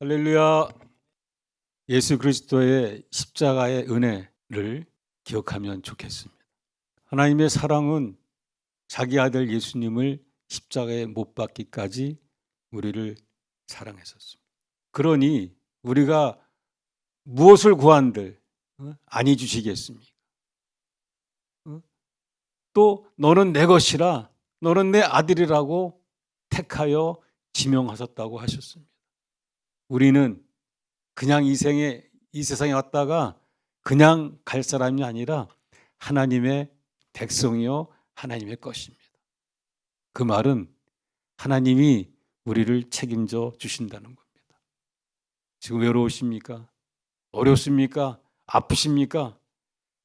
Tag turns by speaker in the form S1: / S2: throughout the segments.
S1: 할렐루야. 예수 그리스도의 십자가의 은혜를 기억하면 좋겠습니다. 하나님의 사랑은 자기 아들 예수님을 십자가에 못 박기까지 우리를 사랑했었습니다. 그러니 우리가 무엇을 구한들 아니 주시겠습니까? 또 너는 내 것이라, 너는 내 아들이라고 택하여 지명하셨다고 하셨습니다. 우리는 그냥 이 세상에 왔다가 그냥 갈 사람이 아니라 하나님의 백성이요 하나님의 것입니다. 그 말은 하나님이 우리를 책임져 주신다는 겁니다. 지금 외로우십니까? 어렵습니까? 아프십니까?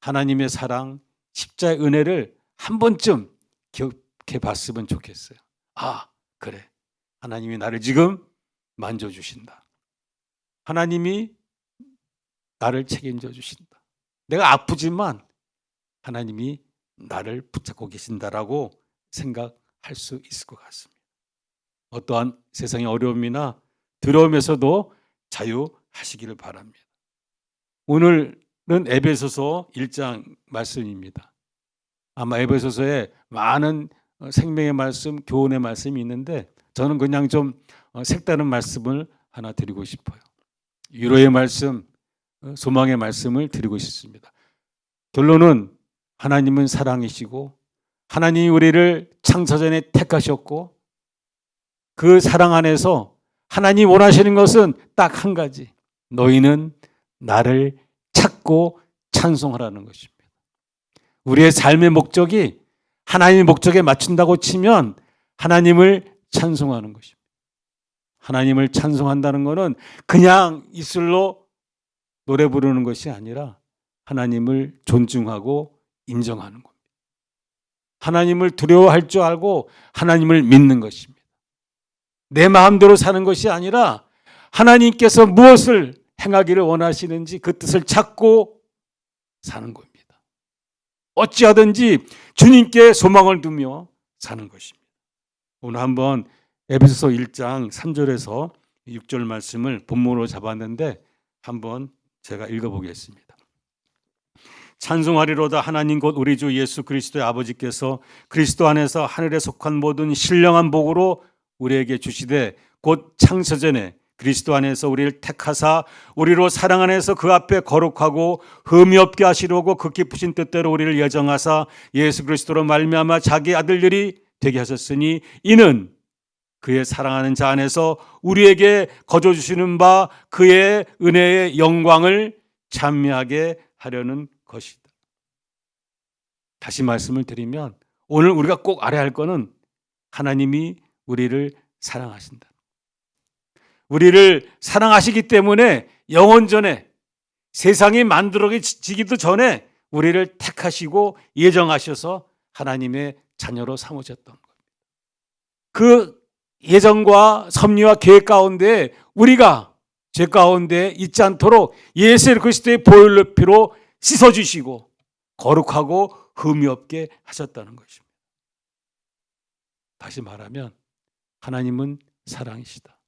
S1: 하나님의 사랑, 십자의 은혜를 한 번쯤 기억해 봤으면 좋겠어요. 아, 그래. 하나님이 나를 지금 만져주신다. 하나님이 나를 책임져 주신다. 내가 아프지만 하나님이 나를 붙잡고 계신다라고 생각할 수 있을 것 같습니다. 어떠한 세상의 어려움이나 두려움에서도 자유하시기를 바랍니다. 오늘은 에베소서 1장 말씀입니다. 아마 에베소서에 많은 생명의 말씀, 교훈의 말씀이 있는데 저는 그냥 좀 색다른 말씀을 하나 드리고 싶어요. 위로의 말씀, 소망의 말씀을 드리고 싶습니다. 결론은 하나님은 사랑이시고 하나님이 우리를 창세전에 택하셨고 그 사랑 안에서 하나님이 원하시는 것은 딱 한 가지. 너희는 나를 찾고 찬송하라는 것입니다. 우리의 삶의 목적이 하나님의 목적에 맞춘다고 치면 하나님을 찬송하는 것입니다. 하나님을 찬송한다는 것은 그냥 입술로 노래 부르는 것이 아니라 하나님을 존중하고 인정하는 겁니다. 하나님을 두려워할 줄 알고 하나님을 믿는 것입니다. 내 마음대로 사는 것이 아니라 하나님께서 무엇을 행하기를 원하시는지 그 뜻을 찾고 사는 겁니다. 어찌하든지 주님께 소망을 두며 사는 것입니다. 오늘 한번 에베소서 1장 3절에서 6절 말씀을 본문으로 잡았는데 한번 제가 읽어보겠습니다. 찬송하리로다 하나님 곧 우리 주 예수 그리스도의 아버지께서 그리스도 안에서 하늘에 속한 모든 신령한 복으로 우리에게 주시되 곧 창세전에 그리스도 안에서 우리를 택하사 우리로 사랑 안에서 그 앞에 거룩하고 흠이 없게 하시려고 그 깊으신 뜻대로 우리를 예정하사 예수 그리스도로 말미암아 자기 아들들이 되게 하셨으니 이는 그의 사랑하는 자 안에서 우리에게 거저 주시는 바 그의 은혜의 영광을 찬미하게 하려는 것이다. 다시 말씀을 드리면 오늘 우리가 꼭 알아야 할 것은 하나님이 우리를 사랑하신다. 우리를 사랑하시기 때문에 영원전에 세상이 만들어지기도 전에 우리를 택하시고 예정하셔서 하나님의 자녀로 삼으셨던 겁니다. 그 예정과 섭리와 계획 가운데 우리가 죄 가운데 있지 않도록 예수 그리스도의 보혈 피로 씻어주시고 거룩하고 흠이 없게 하셨다는 것입니다. 다시 말하면 하나님은 사랑이시다.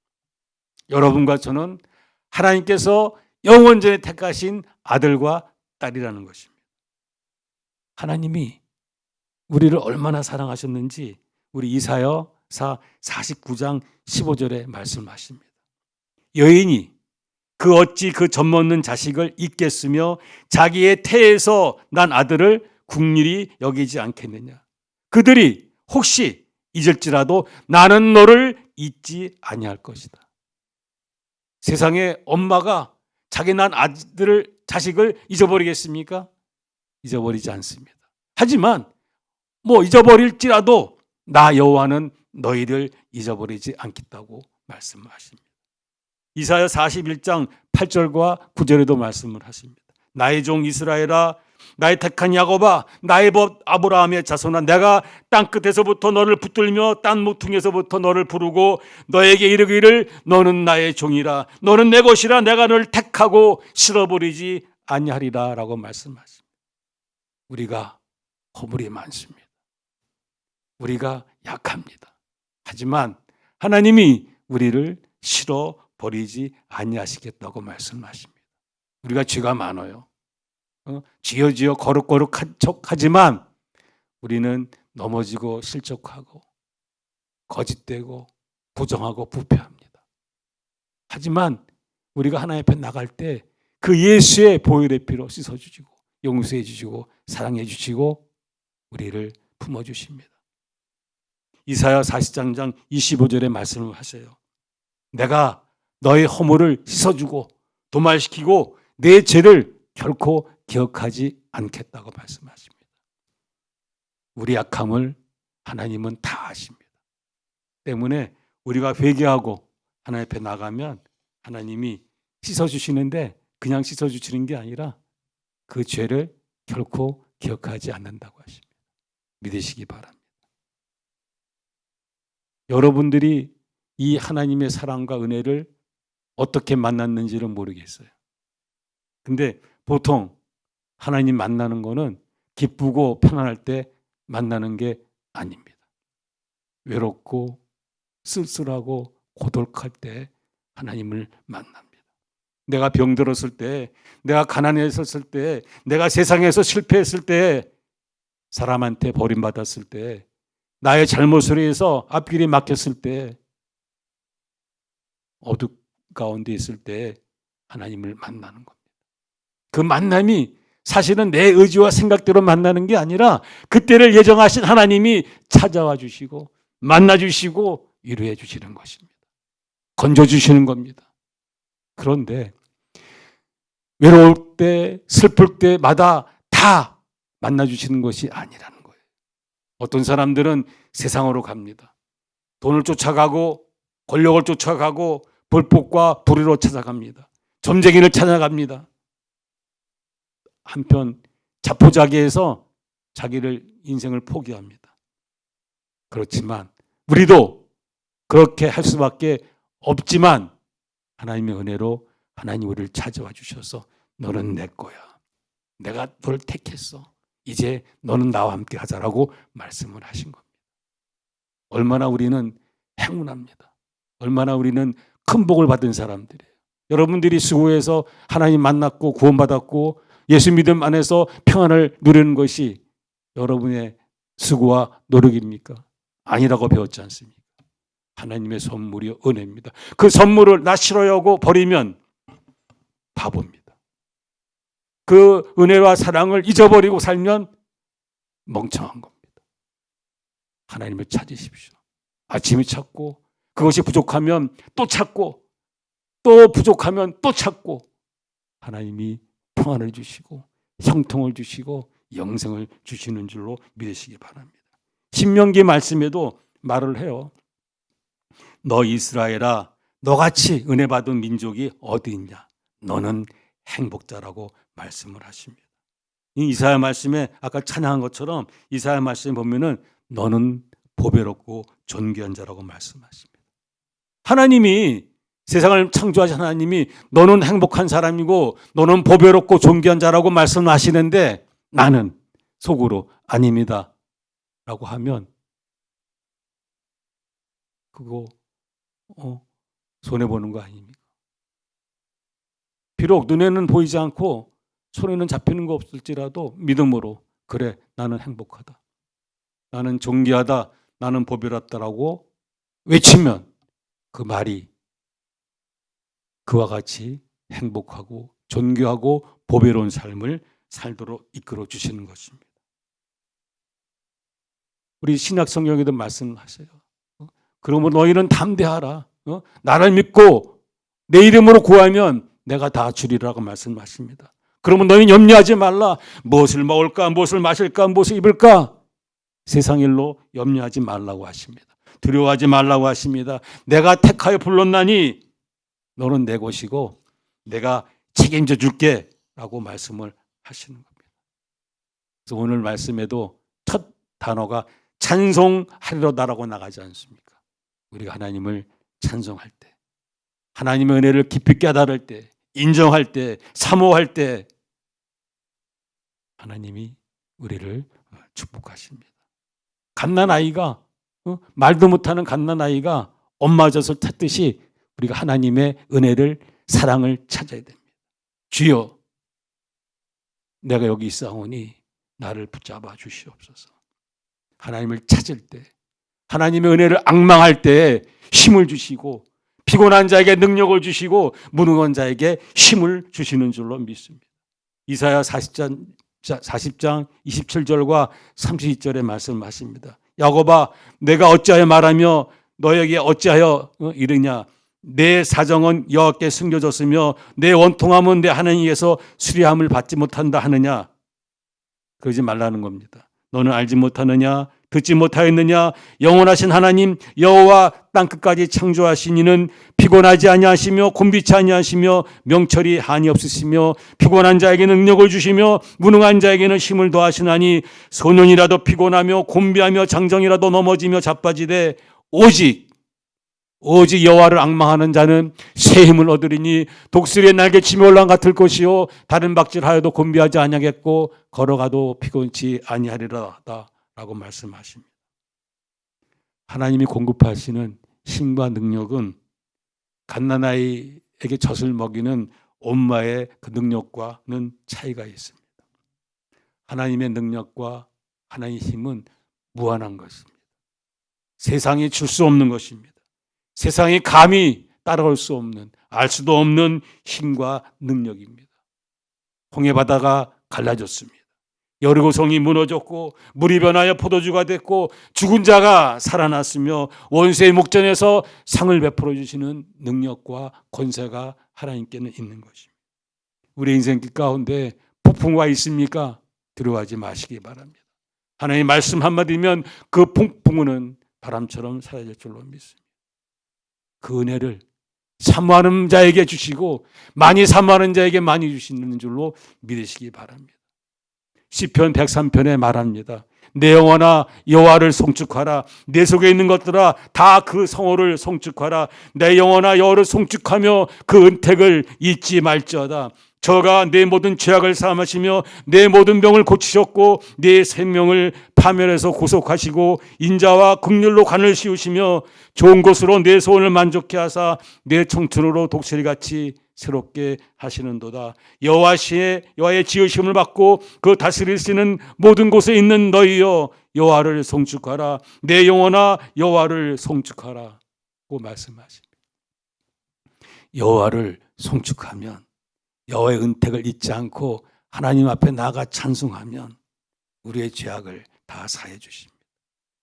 S1: 여러분과 저는 하나님께서 영원전에 택하신 아들과 딸이라는 것입니다. 하나님이 우리를 얼마나 사랑하셨는지 우리 이사야서 49장 15절에 말씀하십니다. 여인이 그 어찌 그 젖먹는 자식을 잊겠으며 자기의 태에서 난 아들을 국률이 여기지 않겠느냐. 그들이 혹시 잊을지라도 나는 너를 잊지 아니할 것이다. 세상에 엄마가 자기 난 자식을 잊어버리겠습니까? 잊어버리지 않습니다. 하지만 잊어버릴지라도 나 여호와는 너희를 잊어버리지 않겠다고 말씀하십니다. 이사야 41장 8절과 9절에도 말씀을 하십니다. 나의 종 이스라엘아, 나의 택한 야곱아, 나의 법 아브라함의 자손아, 내가 땅끝에서부터 너를 붙들며 땅 모퉁이에서부터 너를 부르고 너에게 이르기를 너는 나의 종이라, 너는 내 것이라, 내가 너를 택하고 실어버리지 아니하리라 라고 말씀하십니다. 우리가 허물이 많습니다. 우리가 약합니다. 하지만 하나님이 우리를 실어 버리지 아니하시겠다고 말씀하십니다. 우리가 죄가 많아요. 쥐어쥐어 거룩거룩한 척하지만 우리는 넘어지고 실족하고 거짓되고 부정하고 부패합니다. 하지만 우리가 하나님 앞에 나갈 때 그 예수의 보혈의 피로 씻어주시고 용서해 주시고 사랑해 주시고 우리를 품어주십니다. 이사야 40장 25절에 말씀을 하세요. 내가 너의 허물을 씻어주고 도말시키고 내 죄를 결코 기억하지 않겠다고 말씀하십니다. 우리 약함을 하나님은 다 아십니다. 때문에 우리가 회개하고 하나님 앞에 나가면 하나님이 씻어주시는데 그냥 씻어주시는 게 아니라 그 죄를 결코 기억하지 않는다고 하십니다. 믿으시기 바랍니다. 여러분들이 이 하나님의 사랑과 은혜를 어떻게 만났는지를 모르겠어요. 근데 보통 하나님 만나는 거는 기쁘고 편안할 때 만나는 게 아닙니다. 외롭고 쓸쓸하고 고독할 때 하나님을 만납니다. 내가 병들었을 때, 내가 가난했었을 때, 내가 세상에서 실패했을 때, 사람한테 버림받았을 때, 나의 잘못으로 해서 앞길이 막혔을 때, 어둠 가운데 있을 때 하나님을 만나는 겁니다. 그 만남이 사실은 내 의지와 생각대로 만나는 게 아니라 그때를 예정하신 하나님이 찾아와 주시고 만나 주시고 위로해 주시는 것입니다. 건져 주시는 겁니다. 그런데 외로울 때, 슬플 때마다 다 만나 주시는 것이 아니라는 거예요. 어떤 사람들은 세상으로 갑니다. 돈을 쫓아가고 권력을 쫓아가고 불법과 불의로 찾아갑니다. 점쟁이를 찾아갑니다. 한편 자포자기해서 자기를 인생을 포기합니다. 그렇지만 우리도 그렇게 할 수밖에 없지만 하나님의 은혜로 하나님 우리를 찾아와 주셔서 너는 내 거야. 내가 너를 택했어. 이제 너는 나와 함께 하자라고 말씀을 하신 겁니다. 얼마나 우리는 행운합니다. 얼마나 우리는 큰 복을 받은 사람들이에요. 여러분들이 수고해서 하나님 만났고 구원받았고 예수 믿음 안에서 평안을 누리는 것이 여러분의 수고와 노력입니까? 아니라고 배웠지 않습니까? 하나님의 선물이 은혜입니다. 그 선물을 나 싫어하고 버리면 바보입니다. 그 은혜와 사랑을 잊어버리고 살면 멍청한 겁니다. 하나님을 찾으십시오. 아침에 찾고 그것이 부족하면 또 찾고 또 부족하면 또 찾고 하나님이 평안을 주시고 형통을 주시고 영생을 주시는 줄로 믿으시기 바랍니다. 신명기 말씀에도 말을 해요. 너 이스라엘아 너같이 은혜 받은 민족이 어디 있냐? 너는 행복자라고 말씀을 하십니다. 이 이사야 말씀에 아까 찬양한 것처럼 이사야 말씀에 보면은 너는 보배롭고 존귀한 자라고 말씀하십니다. 하나님이 세상을 창조하신 하나님이 너는 행복한 사람이고 너는 보배롭고 존귀한 자라고 말씀하시는데 나는 속으로 아닙니다 라고 하면 그거 손해보는 거 아닙니까? 비록 눈에는 보이지 않고 손에는 잡히는 거 없을지라도 믿음으로 그래 나는 행복하다. 나는 존귀하다. 나는 보배롭다라고 외치면 그 말이 그와 같이 행복하고 존귀하고 보배로운 삶을 살도록 이끌어 주시는 것입니다. 우리 신약 성경에도 말씀하세요. 그러므로 너희는 담대하라. 나를 믿고 내 이름으로 구하면 내가 다 주리라고 말씀하십니다. 그러면 너희는 염려하지 말라. 무엇을 먹을까? 무엇을 마실까? 무엇을 입을까? 세상 일로 염려하지 말라고 하십니다. 두려워하지 말라고 하십니다. 내가 택하여 불렀나니 너는 내 것이고 내가 책임져 줄게 라고 말씀을 하시는 겁니다. 그래서 오늘 말씀에도 첫 단어가 찬송하리로다라고 나가지 않습니까? 우리가 하나님을 찬송할 때, 하나님의 은혜를 깊이 깨달을 때, 인정할 때, 사모할 때 하나님이 우리를 축복하십니다. 갓난아이가 말도 못하는 갓난아이가 엄마 젖을 탔듯이 우리가 하나님의 은혜를, 사랑을 찾아야 됩니다. 주여, 내가 여기 있사오니 나를 붙잡아 주시옵소서. 하나님을 찾을 때, 하나님의 은혜를 앙망할 때 힘을 주시고, 피곤한 자에게 능력을 주시고, 무능한 자에게 힘을 주시는 줄로 믿습니다. 이사야 40장 27절과 32절의 말씀하십니다. 야곱아, 내가 어찌하여 말하며 너에게 어찌하여 이르냐? 내 사정은 여호와께 숨겨졌으며 내 원통함은 내 하나님께서 수리함을 받지 못한다 하느냐? 그러지 말라는 겁니다. 너는 알지 못하느냐? 듣지 못하였느냐? 영원하신 하나님 여호와 땅끝까지 창조하신 이는 피곤하지 아니하시며 곤비치 아니하시며 명철이 한이 없으시며 피곤한 자에게는 능력을 주시며 무능한 자에게는 힘을 더하시나니 소년이라도 피곤하며 곤비하며 장정이라도 넘어지며 자빠지되 오직 여호와를 앙망하는 자는 새 힘을 얻으리니 독수리의 날개치며 올라간 같을 것이요 다른 박질하여도 곤비하지 아니하겠고 걸어가도 피곤치 아니하리라 라고 말씀하십니다. 하나님이 공급하시는 힘과 능력은 갓난아이에게 젖을 먹이는 엄마의 그 능력과는 차이가 있습니다. 하나님의 능력과 하나님의 힘은 무한한 것입니다. 세상이 줄 수 없는 것입니다. 세상이 감히 따라올 수 없는, 알 수도 없는 힘과 능력입니다. 홍해 바다가 갈라졌습니다. 여리고성이 무너졌고 물이 변하여 포도주가 됐고 죽은 자가 살아났으며 원수의 목전에서 상을 베풀어 주시는 능력과 권세가 하나님께는 있는 것입니다. 우리 인생길 가운데 폭풍과 있습니까? 두려워하지 마시기 바랍니다. 하나님 말씀 한마디면 그 폭풍은 바람처럼 사라질 줄로 믿습니다. 그 은혜를 사모하는 자에게 주시고 많이 사모하는 자에게 많이 주시는 줄로 믿으시기 바랍니다. 시편 103편에 말합니다. 내 영혼아 여호와를 송축하라. 내 속에 있는 것들아 다 그 성호를 송축하라. 내 영혼아 여호와를 송축하며 그 은택을 잊지 말지어다. 저가 내 모든 죄악을 사함하시며 내 모든 병을 고치셨고 내 생명을 파멸해서 구속하시고 인자와 긍휼로 관을 씌우시며 좋은 것으로 내 소원을 만족케 하사 내 청춘으로 독수리같이 새롭게 하시는도다. 여호와의 지으심을 받고 그 다스리시는 모든 곳에 있는 너희여 여호와를 송축하라. 내 영혼아 여호와를 송축하라 고 말씀하십니다. 여호와를 송축하면, 여호와의 은택을 잊지 않고 하나님 앞에 나아가 찬송하면 우리의 죄악을 다 사해 주십니다.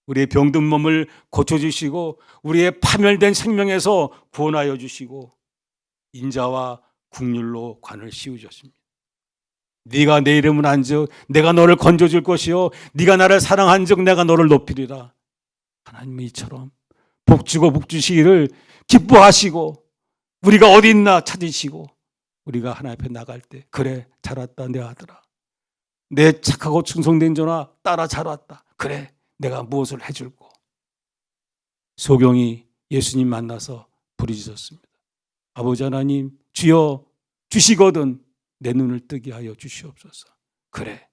S1: 우리의 병든 몸을 고쳐주시고 우리의 파멸된 생명에서 구원하여 주시고 인자와 긍휼로 관을 씌우셨습니다. 네가 내 이름을 안즉 내가 너를 건져줄 것이요 네가 나를 사랑한즉 내가 너를 높이리라. 하나님이 이처럼 복주고 복주시기를 기뻐하시고 우리가 어디 있나 찾으시고 우리가 하나님 앞에 나갈 때 그래 잘 왔다 내 아들아, 내 착하고 충성된 자나 따라 잘 왔다. 그래 내가 무엇을 해줄고. 소경이 예수님 만나서 부르짖었습니다. 아버지 하나님 주여 주시거든 내 눈을 뜨게 하여 주시옵소서. 그래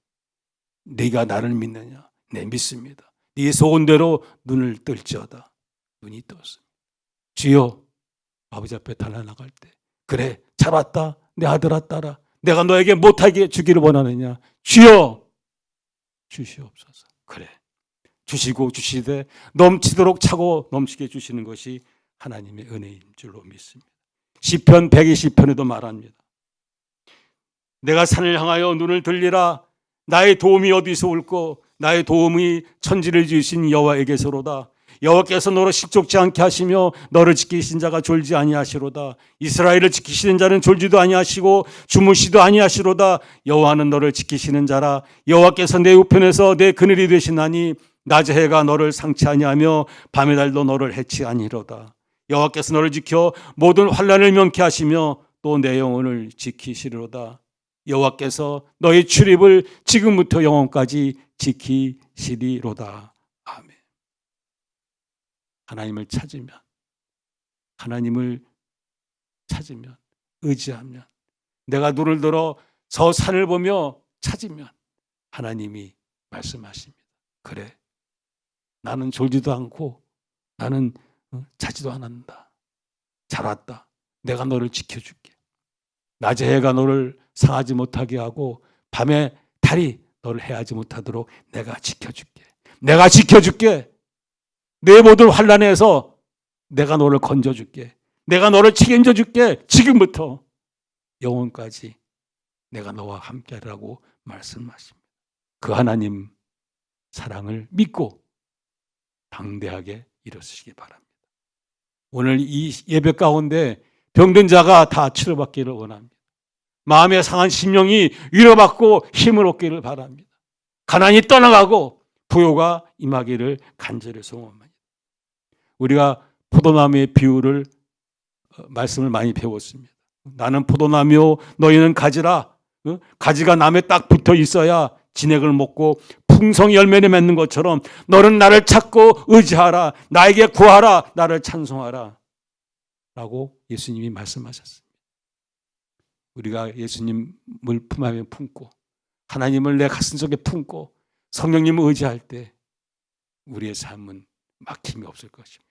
S1: 네가 나를 믿느냐? 네 믿습니다. 네 소원대로 눈을 뜰지어다. 눈이 떴습니다. 주여 아버지 앞에 달려나갈 때 그래 잘 왔다 내 아들아 딸아, 내가 너에게 못하게 주기를 원하느냐? 주여 주시옵소서. 그래 주시고 주시되 넘치도록 차고 넘치게 주시는 것이 하나님의 은혜인 줄로 믿습니다. 시편 120편에도 말합니다. 내가 산을 향하여 눈을 들리라. 나의 도움이 어디서 올꼬? 나의 도움이 천지를 지으신 여호와에게서로다. 여호와께서 너를 식족지 않게 하시며 너를 지키신 자가 졸지 아니하시로다. 이스라엘을 지키시는 자는 졸지도 아니하시고 주무시도 아니하시로다. 여호와는 너를 지키시는 자라. 여호와께서 내 우편에서 내 그늘이 되시나니 낮의 해가 너를 상치 아니하며 밤의 달도 너를 해치 아니로다. 여호와께서 너를 지켜 모든 환난을 면케 하시며 또 내 영혼을 지키시리로다. 여호와께서 너의 출입을 지금부터 영원까지 지키시리로다. 아멘. 하나님을 찾으면 의지하면, 내가 눈을 들어 저 산을 보며 찾으면 하나님이 말씀하십니다. 그래 나는 졸지도 않고 나는 자지도 않는다. 잘 왔다. 내가 너를 지켜줄게. 낮에 해가 너를 상하지 못하게 하고 밤에 달이 너를 해하지 못하도록 내가 지켜줄게. 내가 지켜줄게. 내 모든 환난에서 내가 너를 건져줄게. 내가 너를 책임져 줄게. 지금부터 영원까지 내가 너와 함께하라고 말씀하십니다. 그 하나님 사랑을 믿고 당대하게 일어서시기 바랍니다. 오늘 이 예배 가운데 병든 자가 다 치료받기를 원합니다. 마음에 상한 심령이 위로받고 힘을 얻기를 바랍니다. 가난이 떠나가고 부요가 임하기를 간절히 소원합니다. 우리가 포도나무의 비유를 말씀을 많이 배웠습니다. 나는 포도나무요 너희는 가지라. 가지가 나무에 딱 붙어 있어야 진액을 먹고 풍성히 열매를 맺는 것처럼 너는 나를 찾고 의지하라. 나에게 구하라. 나를 찬송하라. 라고 예수님이 말씀하셨습니다. 우리가 예수님을 품 안에 품고 하나님을 내 가슴 속에 품고 성령님을 의지할 때 우리의 삶은 막힘이 없을 것입니다.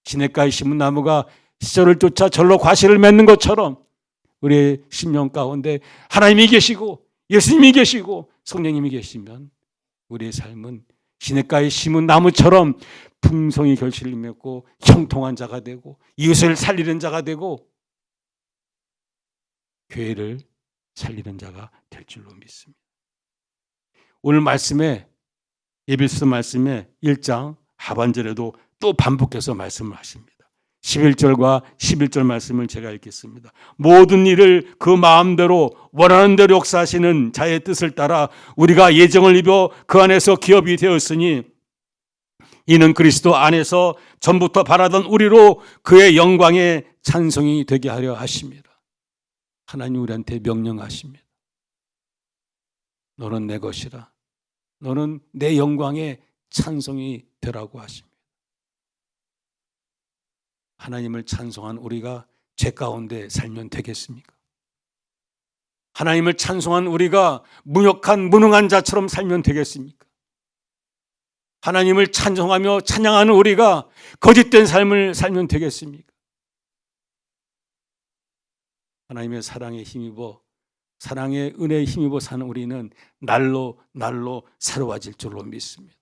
S1: 시냇가에 심은 나무가 시절을 쫓아 절로 과실을 맺는 것처럼 우리의 심령 가운데 하나님이 계시고 예수님이 계시고 성령님이 계시면 우리의 삶은 시냇가에 심은 나무처럼 풍성히 결실을 맺고 형통한 자가 되고 이웃을 살리는 자가 되고 교회를 살리는 자가 될 줄로 믿습니다. 오늘 말씀에 에베소 말씀에 1장 하반절에도 또 반복해서 말씀을 하십니다. 11절과 11절 말씀을 제가 읽겠습니다. 모든 일을 그 마음대로 원하는 대로 역사하시는 자의 뜻을 따라 우리가 예정을 입어 그 안에서 기업이 되었으니 이는 그리스도 안에서 전부터 바라던 우리로 그의 영광의 찬송이 되게 하려 하십니다. 하나님 우리한테 명령하십니다. 너는 내 것이라. 너는 내 영광의 찬송이 되라고 하십니다. 하나님을 찬송한 우리가 죄 가운데 살면 되겠습니까? 하나님을 찬송한 우리가 무력한 무능한 자처럼 살면 되겠습니까? 하나님을 찬송하며 찬양하는 우리가 거짓된 삶을 살면 되겠습니까? 하나님의 사랑에 힘입어 사랑의 은혜에 힘입어 사는 우리는 날로 새로워질 줄로 믿습니다.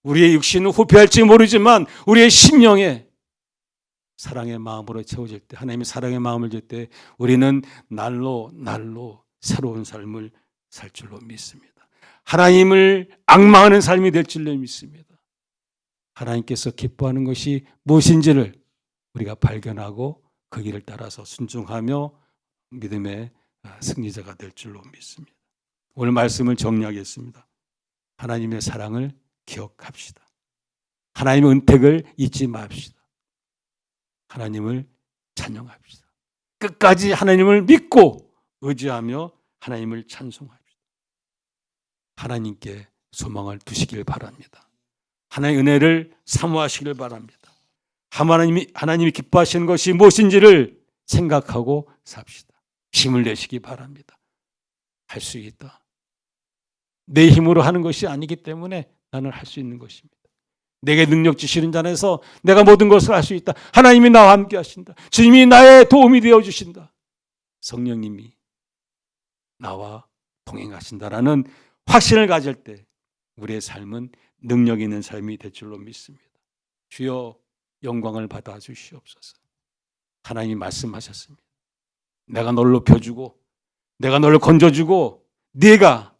S1: 우리의 육신은 후패할지 모르지만 우리의 심령에 사랑의 마음으로 채워질 때 하나님의 사랑의 마음을 줄 때 우리는 날로 새로운 삶을 살 줄로 믿습니다. 하나님을 앙망하는 삶이 될 줄로 믿습니다. 하나님께서 기뻐하는 것이 무엇인지를 우리가 발견하고 그 길을 따라서 순종하며 믿음의 승리자가 될 줄로 믿습니다. 오늘 말씀을 정리하겠습니다. 하나님의 사랑을 기억합시다. 하나님의 은택을 잊지 맙시다. 하나님을 찬양합시다. 끝까지 하나님을 믿고 의지하며 하나님을 찬송합시다. 하나님께 소망을 두시길 바랍니다. 하나님의 은혜를 사모하시길 바랍니다. 하나님이 기뻐하시는 것이 무엇인지를 생각하고 삽시다. 힘을 내시기 바랍니다. 할 수 있다. 내 힘으로 하는 것이 아니기 때문에 나는 할 수 있는 것입니다. 내게 능력 주시는 자 안에서 내가 모든 것을 할 수 있다. 하나님이 나와 함께 하신다. 주님이 나의 도움이 되어 주신다. 성령님이 나와 동행하신다라는 확신을 가질 때 우리의 삶은 능력 있는 삶이 될 줄로 믿습니다. 주여 영광을 받아 주시옵소서. 하나님이 말씀하셨습니다. 내가 너를 높여주고 내가 너를 건져주고 네가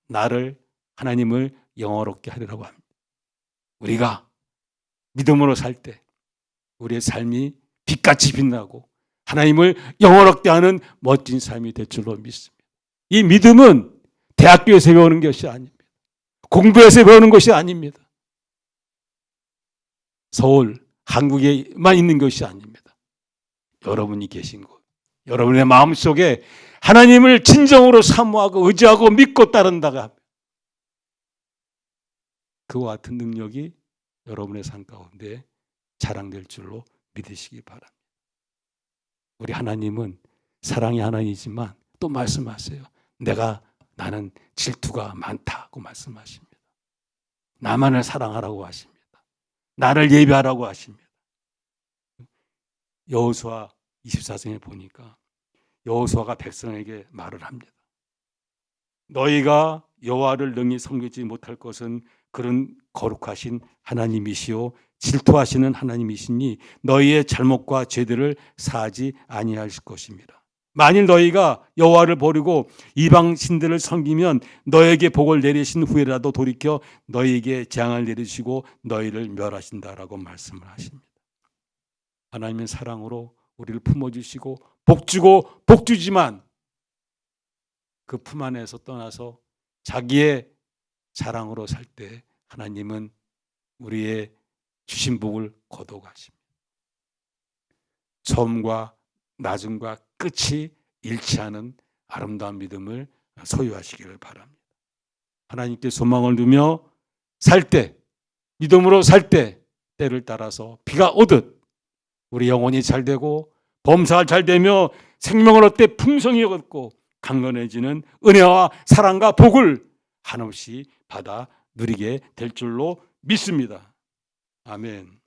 S1: 나를 하나님을 영화롭게 하리라고 합니다. 우리가 믿음으로 살 때 우리의 삶이 빛같이 빛나고 하나님을 영화롭게 하는 멋진 삶이 될 줄로 믿습니다. 이 믿음은 대학교에서 배우는 것이 아닙니다. 공부에서 배우는 것이 아닙니다. 서울, 한국에만 있는 것이 아닙니다. 여러분이 계신 곳, 여러분의 마음속에 하나님을 진정으로 사모하고 의지하고 믿고 따른다가 합니다. 그와 같은 능력이 여러분의 삶 가운데 자랑될 줄로 믿으시기 바랍니다. 우리 하나님은 사랑의 하나님이지만 또 말씀하세요. 나는 질투가 많다고 말씀하십니다. 나만을 사랑하라고 하십니다. 나를 예배하라고 하십니다. 여호수아 24장에 보니까 여호수아가 백성에게 말을 합니다. 너희가 여호와를 능히 섬기지 못할 것은 그런 거룩하신 하나님이시요 질투하시는 하나님이시니 너희의 잘못과 죄들을 사하지 아니하실 것입니다. 만일 너희가 여호와를 버리고 이방 신들을 섬기면 너에게 복을 내리신 후에라도 돌이켜 너희에게 재앙을 내리시고 너희를 멸하신다라고 말씀을 하십니다. 하나님의 사랑으로 우리를 품어주시고 복주고 복주지만 그 품 안에서 떠나서 자기의 자랑으로 살 때 하나님은 우리의 주신 복을 거둬가십니다. 처음과 나중과 끝이 일치하는 아름다운 믿음을 소유하시기를 바랍니다. 하나님께 소망을 두며 살 때, 믿음으로 살 때 때를 따라서 비가 오듯 우리 영혼이 잘 되고 범사가 잘 되며 생명을 얻되 풍성히 얻고 강건해지는 은혜와 사랑과 복을 한없이 받아 누리게 될 줄로 믿습니다. 아멘.